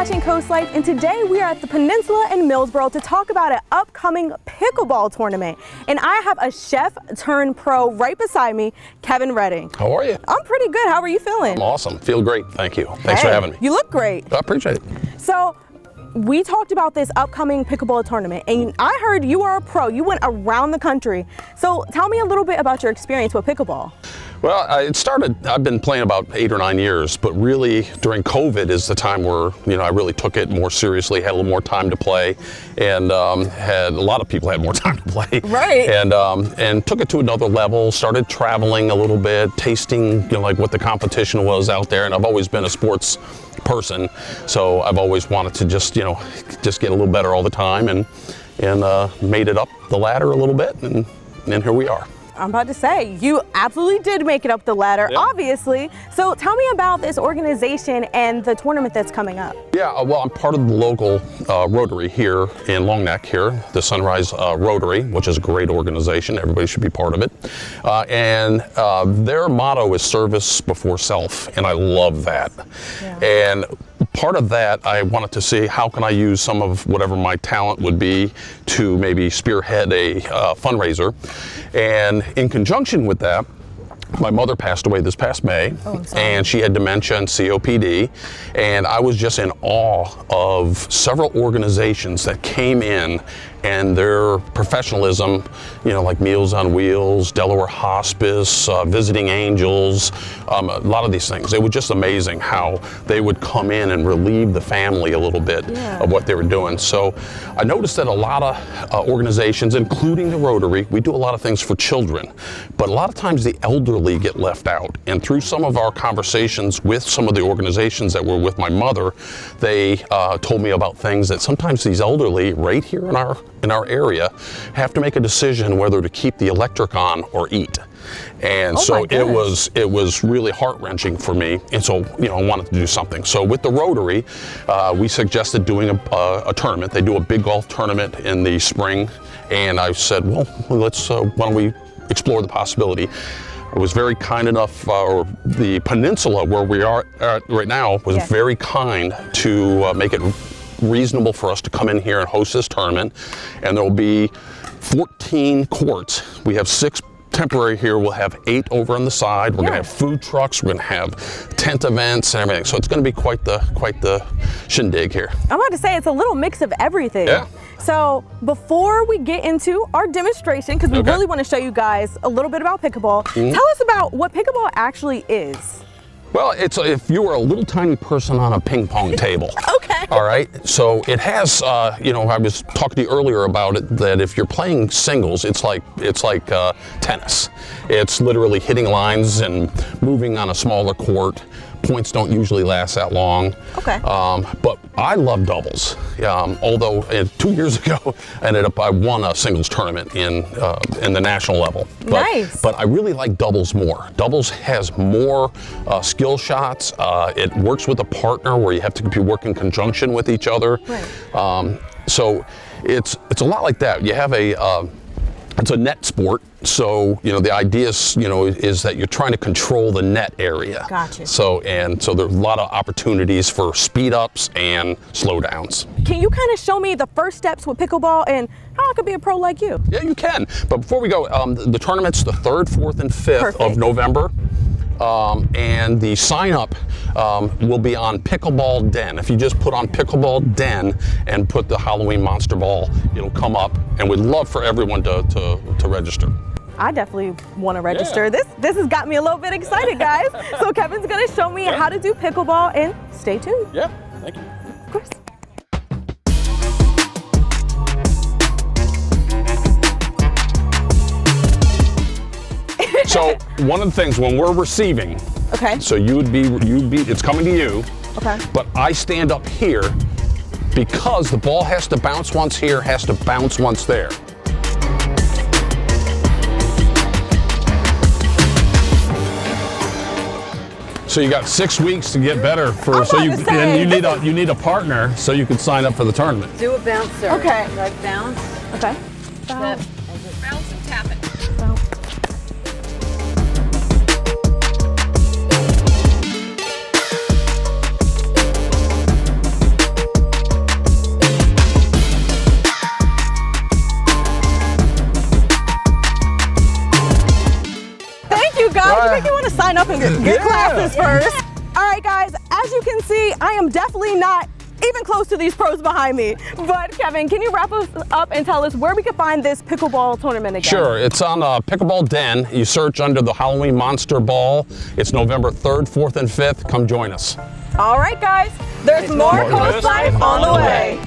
watching CoastLife, and today we are at the Peninsula in Millsboro to talk about an upcoming pickleball tournament. And I have a chef turned pro right beside me, Kevin Redding. How are you? I'm pretty good. How are you feeling? I'm awesome. Feel great. Thank you. Thanks for having me. You look great. I appreciate it. So, we talked about this upcoming pickleball tournament, and I heard you are a pro. You went around the country. So tell me a little bit about your experience with pickleball. Well, I've been playing about 8 or 9 years, but really during COVID is the time where, I really took it more seriously, had a little more time to play, and had a lot of people had more time to play. Right. And took it to another level, started traveling a little bit, tasting, like what the competition was out there, and I've always been a sports person, so I've always wanted to just get a little better all the time, and made it up the ladder a little bit, and here we are. I'm about to say, you absolutely did make it up the ladder, yeah. Obviously. So tell me about this organization and the tournament that's coming up. Yeah, well, I'm part of the local Rotary here in Long Neck here, the Sunrise Rotary, which is a great organization. Everybody should be part of it. And their motto is service before self, and I love that. Yeah. And part of that, I wanted to see how can I use some of whatever my talent would be to maybe spearhead a fundraiser. And in conjunction with that, my mother passed away this past May, and she had dementia and COPD, and I was just in awe of several organizations that came in and their professionalism, like Meals on Wheels, Delaware Hospice, Visiting Angels, a lot of these things. It was just amazing how they would come in and relieve the family a little bit of what they were doing. So I noticed that a lot of organizations, including the Rotary, we do a lot of things for children, but a lot of times the elderly get left out. And through some of our conversations with some of the organizations that were with my mother, they told me about things that sometimes these elderly right here in our area have to make a decision whether to keep the electric on or eat. And so it was really heart-wrenching for me, and so I wanted to do something. So with the Rotary, we suggested doing a tournament. They do a big golf tournament in the spring, and I said, well, let's why don't we explore the possibility. I was very kind enough, or the peninsula where we are at right now was very kind to make it reasonable for us to come in here and host this tournament. And there will be 14 courts. We have 6 temporary here. We'll have 8 over on the side. We're going to have food trucks. We're going to have tent events and everything. So it's going to be quite the shindig here. I'm about to say it's a little mix of everything. Yeah. So before we get into our demonstration, because we really want to show you guys a little bit about pickleball, tell us about what pickleball actually is. Well, it's if you were a little tiny person on a ping pong table. Okay. All right. So it has, I was talking to you earlier about it, that if you're playing singles, it's like tennis. It's literally hitting lines and moving on a smaller court. Points don't usually last that long. Okay. But I love doubles. Although 2 years ago, I won a singles tournament in the national level. Nice. But I really like doubles more. Doubles has more skill shots. It works with a partner where you have to work in conjunction with each other. Right. So it's a lot like that. You have it's a net sport, so the idea is is that you're trying to control the net area. Gotcha. So there's a lot of opportunities for speed ups and slow downs. Can you kind of show me the first steps with pickleball and how I could be a pro like you? Yeah, you can. But before we go, the tournament's the 3rd, 4th, and 5th of November. And the sign up will be on Pickleball Den. If you just put on Pickleball Den and put the Halloween Monster Ball, it'll come up, and we'd love for everyone to register. I definitely want to register. Yeah. This has got me a little bit excited, guys. So Kevin's going to show me how to do pickleball, and stay tuned. Yeah, thank you. Of course. So one of the things when we're receiving, so you'd be, it's coming to you, but I stand up here because the ball has to bounce once here, has to bounce once there. So you got 6 weeks to get better and you need a partner so you can sign up for the tournament. Do a bouncer. Okay. Like bounce. Okay. Bounce and tap it. up and get classes first. All right, guys, as you can see, I am definitely not even close to these pros behind me. But Kevin, can you wrap us up and tell us where we can find this pickleball tournament again? Sure, it's on Pickleball Den. You search under the Halloween Monster Ball. It's November 3rd, 4th, and 5th. Come join us. All right, guys, there's more Coast Life on the way.